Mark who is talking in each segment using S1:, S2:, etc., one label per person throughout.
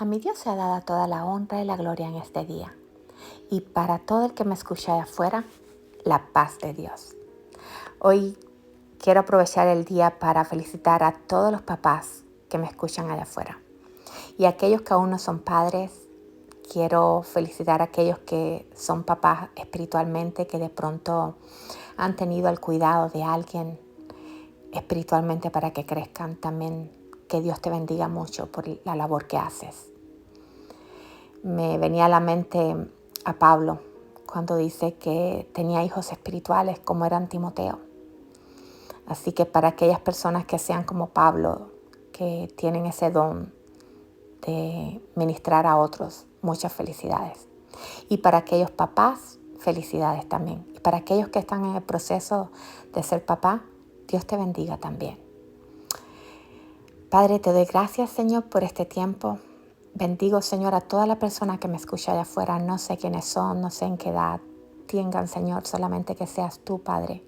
S1: A mi Dios se ha dado toda la honra y la gloria en este día. Y para todo el que me escucha de afuera, la paz de Dios. Hoy quiero aprovechar el día para felicitar a todos los papás que me escuchan allá afuera. Y a aquellos que aún no son padres, quiero felicitar a aquellos que son papás espiritualmente, que de pronto han tenido el cuidado de alguien espiritualmente para que crezcan. También que Dios te bendiga mucho por la labor que haces. Me venía a la mente a Pablo cuando dice que tenía hijos espirituales como eran Timoteo. Así que para aquellas personas que sean como Pablo, que tienen ese don de ministrar a otros, muchas felicidades. Y para aquellos papás, felicidades también. Y para aquellos que están en el proceso de ser papá, Dios te bendiga también. Padre, te doy gracias, Señor, por este tiempo. Bendigo, Señor, a toda la persona que me escucha allá afuera. No sé quiénes son, no sé en qué edad tengan, Señor, solamente que seas tú, Padre,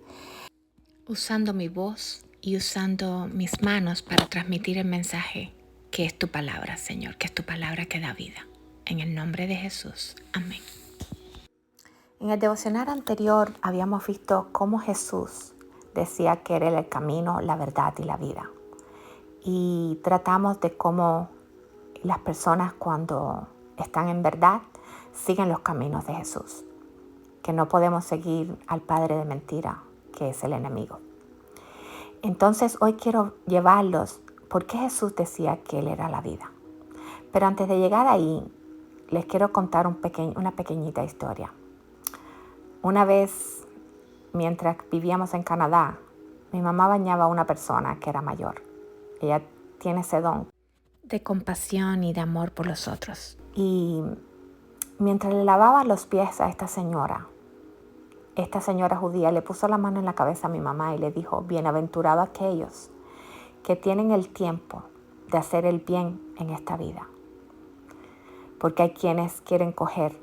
S1: usando mi voz y usando mis manos para transmitir el mensaje que es tu palabra, Señor, que es tu palabra que da vida. En el nombre de Jesús. Amén. En el devocional anterior habíamos visto cómo Jesús decía que era el camino, la verdad y la vida. Y tratamos de cómo las personas cuando están en verdad siguen los caminos de Jesús. Que no podemos seguir al padre de mentira, que es el enemigo. Entonces hoy quiero llevarlos porque Jesús decía que Él era la vida. Pero antes de llegar ahí, les quiero contar una pequeñita historia. Una vez, mientras vivíamos en Canadá, mi mamá bañaba a una persona que era mayor. Ella tiene ese don de compasión y de amor por los otros. Y mientras le lavaba los pies a esta señora judía le puso la mano en la cabeza a mi mamá y le dijo: bienaventurados aquellos que tienen el tiempo de hacer el bien en esta vida. Porque hay quienes quieren coger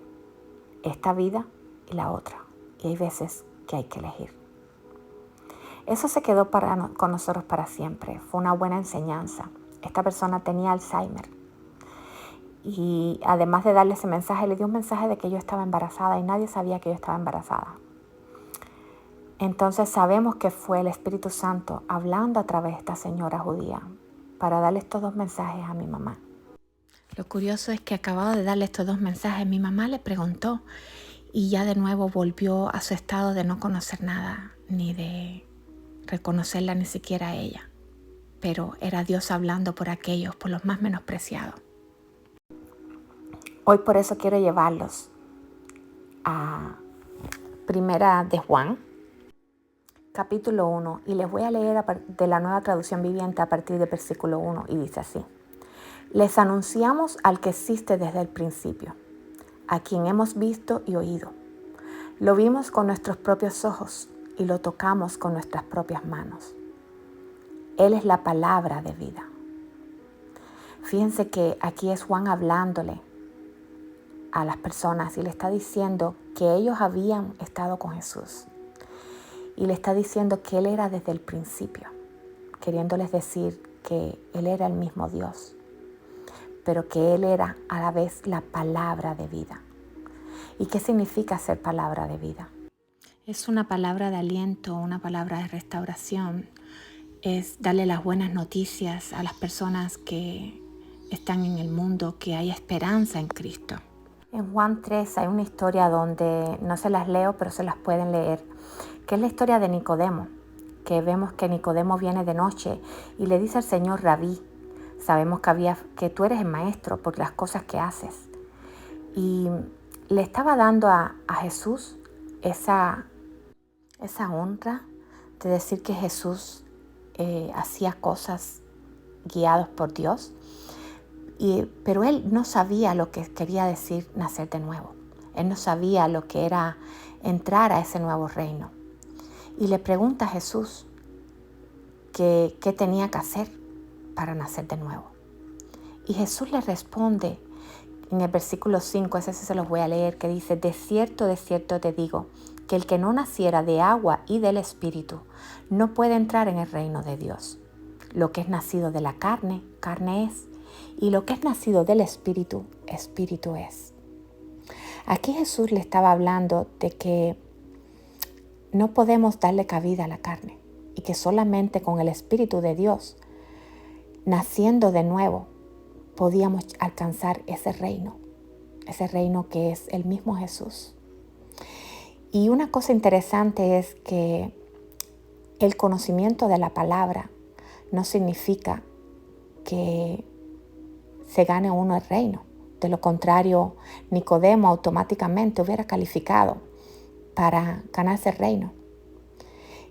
S1: esta vida y la otra. Y hay veces que hay que elegir. Eso se quedó con nosotros para siempre. Fue una buena enseñanza. Esta persona tenía Alzheimer. Y además de darle ese mensaje, le dio un mensaje de que yo estaba embarazada y nadie sabía que yo estaba embarazada. Entonces sabemos que fue el Espíritu Santo hablando a través de esta señora judía para darle estos dos mensajes a mi mamá. Lo curioso es que acabado de darle estos dos mensajes, mi mamá le preguntó y ya de nuevo volvió a su estado de no conocer nada, ni de reconocerla ni siquiera a ella. Pero era Dios hablando por aquellos, por los más menospreciados. Hoy por eso quiero llevarlos a Primera de Juan, capítulo 1, y les voy a leer de la Nueva Traducción Viviente a partir del versículo 1, y dice así: les anunciamos al que existe desde el principio, a quien hemos visto y oído. Lo vimos con nuestros propios ojos y lo tocamos con nuestras propias manos. Él es la palabra de vida. Fíjense que aquí es Juan hablándole a las personas y le está diciendo que ellos habían estado con Jesús. Y le está diciendo que Él era desde el principio, queriéndoles decir que Él era el mismo Dios, pero que Él era a la vez la palabra de vida. ¿Y qué significa ser palabra de vida? Es una palabra de aliento, una palabra de restauración. Es darle las buenas noticias a las personas que están en el mundo, que hay esperanza en Cristo. En Juan 3 hay una historia donde no se las leo, pero se las pueden leer, que es la historia de Nicodemo, que vemos que Nicodemo viene de noche y le dice al Señor: Rabí, sabemos que tú eres el maestro por las cosas que haces. Y le estaba dando a Jesús esa honra de decir que Jesús hacía cosas guiados por Dios. Pero él no sabía lo que quería decir nacer de nuevo. Él no sabía lo que era entrar a ese nuevo reino. Y le pregunta a Jesús qué tenía que hacer para nacer de nuevo. Y Jesús le responde en el versículo 5, ese se los voy a leer, que dice: de cierto te digo, que el que no naciera de agua y del Espíritu no puede entrar en el reino de Dios. Lo que es nacido de la carne, carne es, Y lo que es nacido del Espíritu, Espíritu es. Aquí Jesús le estaba hablando de que no podemos darle cabida a la carne y que solamente con el Espíritu de Dios, naciendo de nuevo, podíamos alcanzar ese reino que es el mismo Jesús. Y una cosa interesante es que el conocimiento de la palabra no significa que se gane uno el reino. De lo contrario, Nicodemo automáticamente hubiera calificado para ganarse el reino.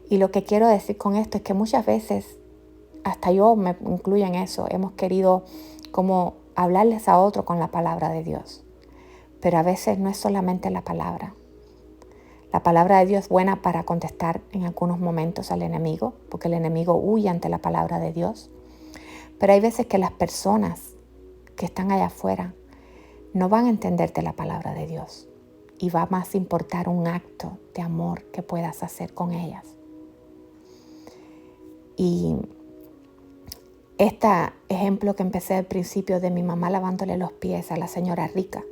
S1: Y lo que quiero decir con esto es que muchas veces, hasta yo me incluyo en eso, hemos querido como hablarles a otro con la palabra de Dios. Pero a veces no es solamente la palabra. La palabra de Dios es buena para contestar en algunos momentos al enemigo, porque el enemigo huye ante la palabra de Dios. Pero hay veces que las personas que están allá afuera no van a entenderte la palabra de Dios y va más a importar un acto de amor que puedas hacer con ellas. Y este ejemplo que empecé al principio de mi mamá lavándole los pies a la señora Rica,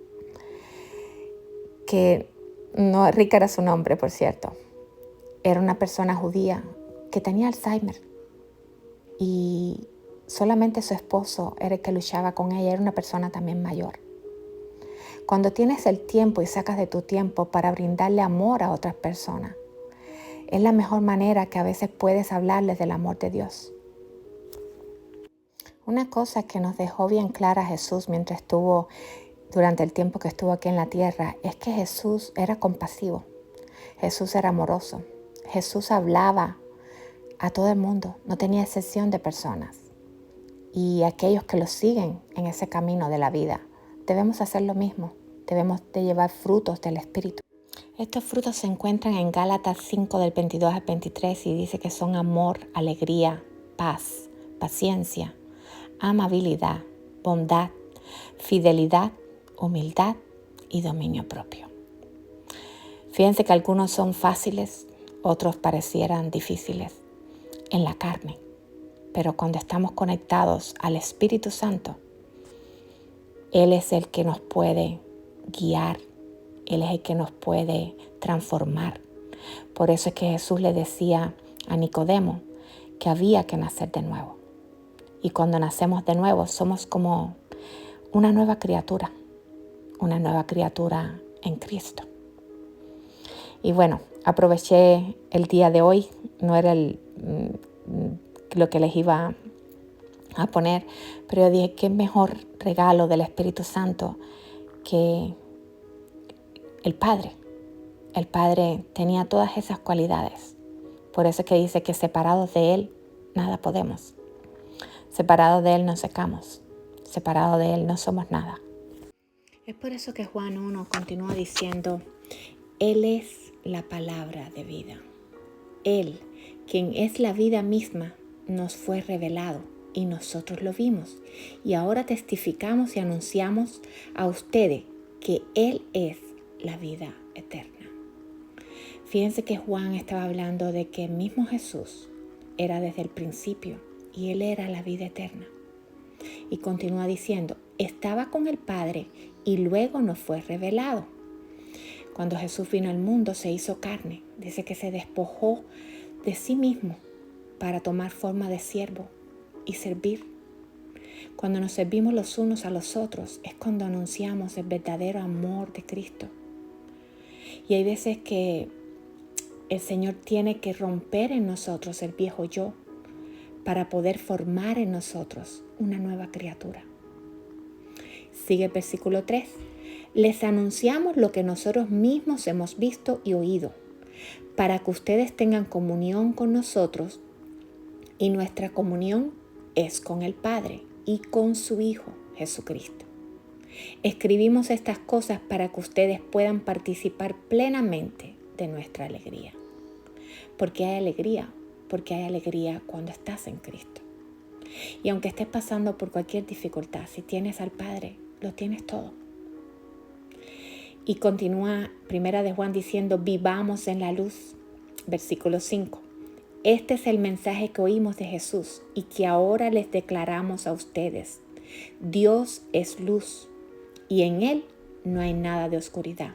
S1: que no, Rica era su nombre, por cierto, era una persona judía que tenía Alzheimer y solamente su esposo era el que luchaba con ella, era una persona también mayor. Cuando tienes el tiempo y sacas de tu tiempo para brindarle amor a otras personas, es la mejor manera que a veces puedes hablarles del amor de Dios. Una cosa que nos dejó bien clara Jesús mientras estuvo, durante el tiempo que estuvo aquí en la tierra, es que Jesús era compasivo, Jesús era amoroso, Jesús hablaba a todo el mundo, no tenía excepción de personas. Y aquellos que lo siguen en ese camino de la vida, debemos hacer lo mismo, debemos de llevar frutos del Espíritu. Estos frutos se encuentran en Gálatas 5 del 22 al 23 y dice que son amor, alegría, paz, paciencia, amabilidad, bondad, fidelidad, humildad y dominio propio. Fíjense que algunos son fáciles, otros parecieran difíciles en la carne, pero cuando estamos conectados al Espíritu Santo, Él es el que nos puede guiar, Él es el que nos puede transformar. Por eso es que Jesús le decía a Nicodemo que había que nacer de nuevo. Y cuando nacemos de nuevo somos como una nueva criatura en Cristo. Y bueno, aproveché el día de hoy, no era lo que les iba a poner, pero yo dije, qué mejor regalo del Espíritu Santo que el Padre. El Padre tenía todas esas cualidades. Por eso es que dice que separados de Él, nada podemos. Separados de Él no secamos. Separados de Él no somos nada. Es por eso que Juan 1 continúa diciendo, Él es la palabra de vida. Él, quien es la vida misma, nos fue revelado y nosotros lo vimos. Y ahora testificamos y anunciamos a ustedes que Él es la vida eterna. Fíjense que Juan estaba hablando de que el mismo Jesús era desde el principio y Él era la vida eterna. Y continúa diciendo, estaba con el Padre y luego nos fue revelado. Cuando Jesús vino al mundo se hizo carne. Dice que se despojó de sí mismo para tomar forma de siervo y servir. Cuando nos servimos los unos a los otros es cuando anunciamos el verdadero amor de Cristo. Y hay veces que el Señor tiene que romper en nosotros el viejo yo para poder formar en nosotros una nueva criatura. Sigue el versículo 3. Les anunciamos lo que nosotros mismos hemos visto y oído, para que ustedes tengan comunión con nosotros, y nuestra comunión es con el Padre y con su Hijo, Jesucristo. Escribimos estas cosas para que ustedes puedan participar plenamente de nuestra alegría. ¿Por qué hay alegría? Porque hay alegría cuando estás en Cristo. Y aunque estés pasando por cualquier dificultad, si tienes al Padre, lo tienes todo. Y continúa Primera de Juan diciendo, vivamos en la luz. Versículo 5. Este es el mensaje que oímos de Jesús y que ahora les declaramos a ustedes. Dios es luz y en Él no hay nada de oscuridad.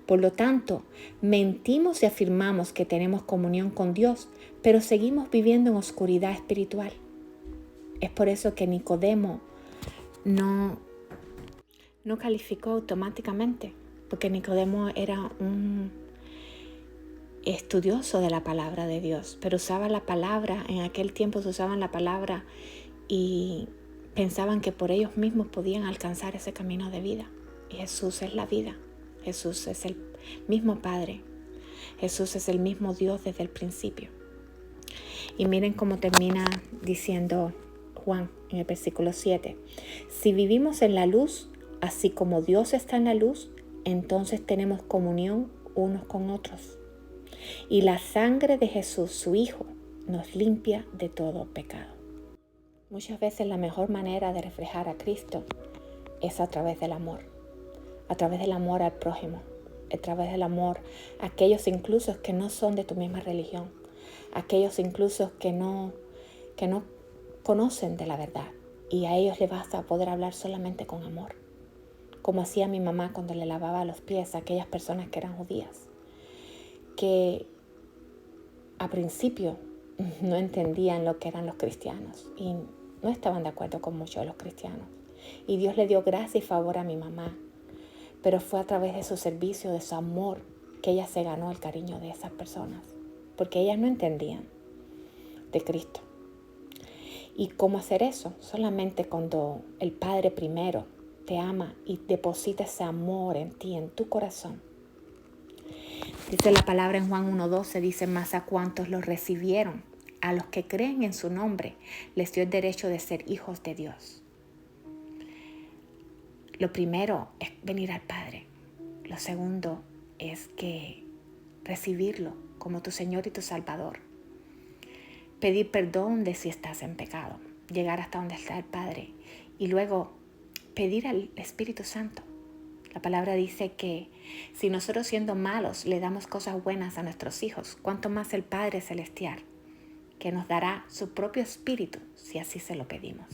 S1: Por lo tanto, mentimos y afirmamos que tenemos comunión con Dios, pero seguimos viviendo en oscuridad espiritual. Es por eso que Nicodemo no calificó automáticamente, porque Nicodemo era un estudioso de la palabra de Dios, pero usaba la palabra, en aquel tiempo se usaban la palabra y pensaban que por ellos mismos podían alcanzar ese camino de vida. Y Jesús es la vida, Jesús es el mismo Padre, Jesús es el mismo Dios desde el principio. Y miren cómo termina diciendo Juan en el versículo 7. Si vivimos en la luz, así como Dios está en la luz, entonces tenemos comunión unos con otros. Y la sangre de Jesús, su Hijo, nos limpia de todo pecado. Muchas veces la mejor manera de reflejar a Cristo es a través del amor al prójimo, a través del amor a aquellos incluso que no son de tu misma religión, aquellos incluso que no conocen de la verdad, y a ellos les vas a poder hablar solamente con amor, como hacía mi mamá cuando le lavaba los pies a aquellas personas que eran judías, que a principio no entendían lo que eran los cristianos y no estaban de acuerdo con muchos de los cristianos. Y Dios le dio gracia y favor a mi mamá, pero fue a través de su servicio, de su amor, que ella se ganó el cariño de esas personas, porque ellas no entendían de Cristo. ¿Y cómo hacer eso? Solamente cuando el Padre primero te ama y deposita ese amor en ti, en tu corazón. Dice la palabra en Juan 1:12, dice: más a cuantos los recibieron, a los que creen en su nombre, les dio el derecho de ser hijos de Dios. Lo primero es venir al Padre. Lo segundo es que recibirlo como tu Señor y tu Salvador. Pedir perdón de si estás en pecado, llegar hasta donde está el Padre y luego pedir al Espíritu Santo. La palabra dice que si nosotros siendo malos le damos cosas buenas a nuestros hijos, cuánto más el Padre Celestial, que nos dará su propio Espíritu si así se lo pedimos.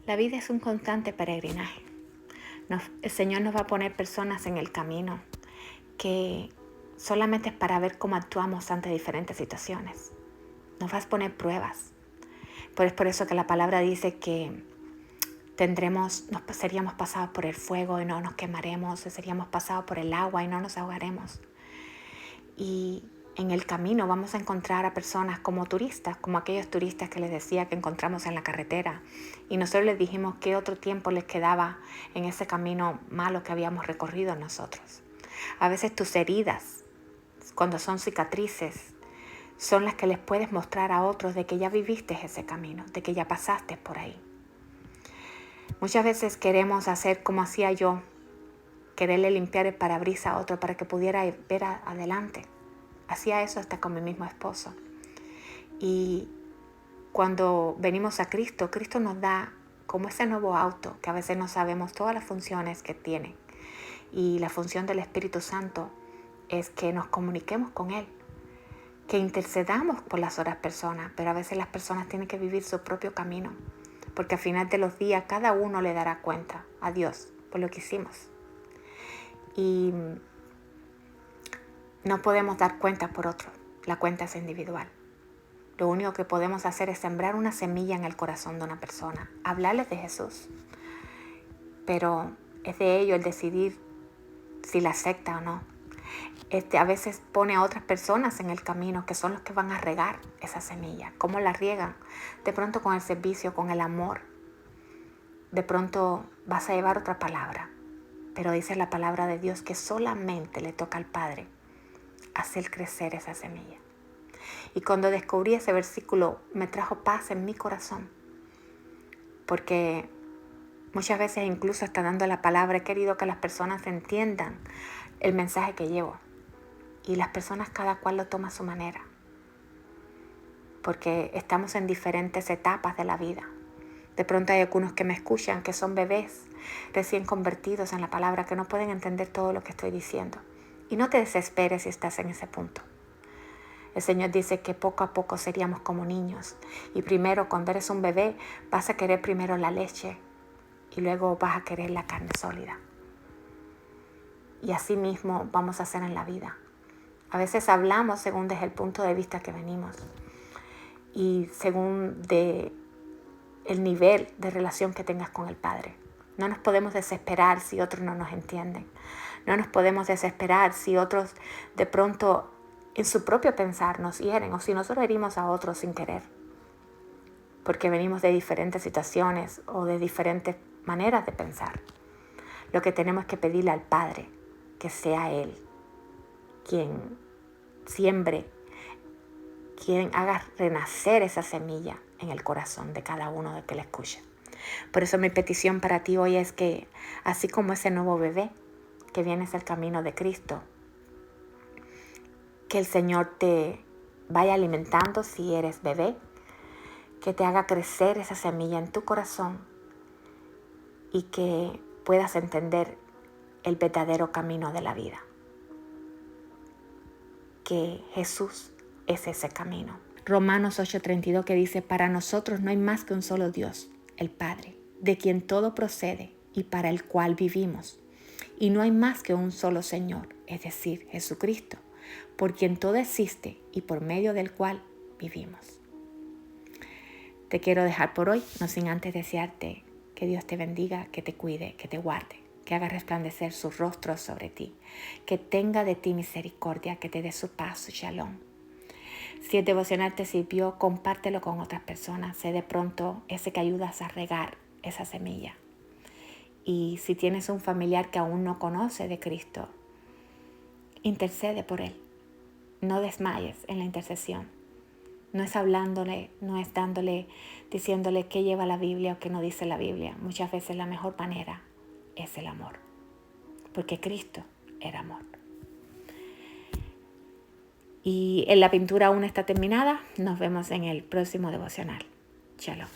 S1: La vida es un constante peregrinaje. El Señor nos va a poner personas en el camino que solamente es para ver cómo actuamos ante diferentes situaciones. Nos vas a poner pruebas. Pero es por eso que la palabra dice que seríamos pasados por el fuego y no nos quemaremos, seríamos pasados por el agua y no nos ahogaremos. Y en el camino vamos a encontrar a personas como turistas, como aquellos turistas que les decía que encontramos en la carretera. Y nosotros les dijimos qué otro tiempo les quedaba en ese camino malo que habíamos recorrido nosotros. A veces tus heridas, cuando son cicatrices, son las que les puedes mostrar a otros de que ya viviste ese camino, de que ya pasaste por ahí. Muchas veces queremos hacer como hacía yo, quererle limpiar el parabrisas a otro para que pudiera ver adelante. Hacía eso hasta con mi mismo esposo. Y cuando venimos a Cristo, Cristo nos da como ese nuevo auto, que a veces no sabemos todas las funciones que tiene. Y la función del Espíritu Santo es que nos comuniquemos con Él, que intercedamos por las otras personas, pero a veces las personas tienen que vivir su propio camino, porque al final de los días cada uno le dará cuenta a Dios por lo que hicimos. Y no podemos dar cuenta por otro, la cuenta es individual. Lo único que podemos hacer es sembrar una semilla en el corazón de una persona, hablarles de Jesús, pero es de ellos el decidir si la acepta o no. A veces pone a otras personas en el camino que son los que van a regar esa semilla. ¿Cómo la riegan? De pronto con el servicio, con el amor. De pronto vas a llevar otra palabra, pero dice la palabra de Dios que solamente le toca al Padre hacer crecer esa semilla. Y cuando descubrí ese versículo me trajo paz en mi corazón, porque muchas veces incluso hasta dando la palabra he querido que las personas entiendan el mensaje que llevo. Y las personas cada cual lo toma a su manera, porque estamos en diferentes etapas de la vida. De pronto hay algunos que me escuchan que son bebés recién convertidos en la palabra, que no pueden entender todo lo que estoy diciendo. Y no te desesperes si estás en ese punto. El Señor dice que poco a poco seríamos como niños. Y primero, cuando eres un bebé, vas a querer primero la leche y luego vas a querer la carne sólida. Y así mismo vamos a hacer en la vida. A veces hablamos según desde el punto de vista que venimos y según el nivel de relación que tengas con el Padre. No nos podemos desesperar si otros no nos entienden. No nos podemos desesperar si otros de pronto en su propio pensar nos hieren o si nosotros herimos a otros sin querer. Porque venimos de diferentes situaciones o de diferentes maneras de pensar. Lo que tenemos que pedirle al Padre, que sea Él quien siembre, quien haga renacer esa semilla en el corazón de cada uno de que la escucha. Por eso mi petición para ti hoy es que, así como ese nuevo bebé que viene hacia el camino de Cristo, que el Señor te vaya alimentando si eres bebé, que te haga crecer esa semilla en tu corazón y que puedas entender el verdadero camino de la vida. Que Jesús es ese camino. Romanos 8:32 que dice, para nosotros no hay más que un solo Dios, el Padre, de quien todo procede y para el cual vivimos. Y no hay más que un solo Señor, es decir, Jesucristo, por quien todo existe y por medio del cual vivimos. Te quiero dejar por hoy, no sin antes desearte que Dios te bendiga, que te cuide, que te guarde, que haga resplandecer su rostro sobre ti, que tenga de ti misericordia, que te dé su paz, su shalom. Si el devocional te sirvió, compártelo con otras personas. Sé de pronto ese que ayudas a regar esa semilla. Y si tienes un familiar que aún no conoce de Cristo, intercede por él. No desmayes en la intercesión. No es hablándole, no es diciéndole qué lleva la Biblia o qué no dice la Biblia. Muchas veces la mejor manera es el amor. Porque Cristo era amor. Y la pintura aún está terminada. Nos vemos en el próximo devocional. Shalom.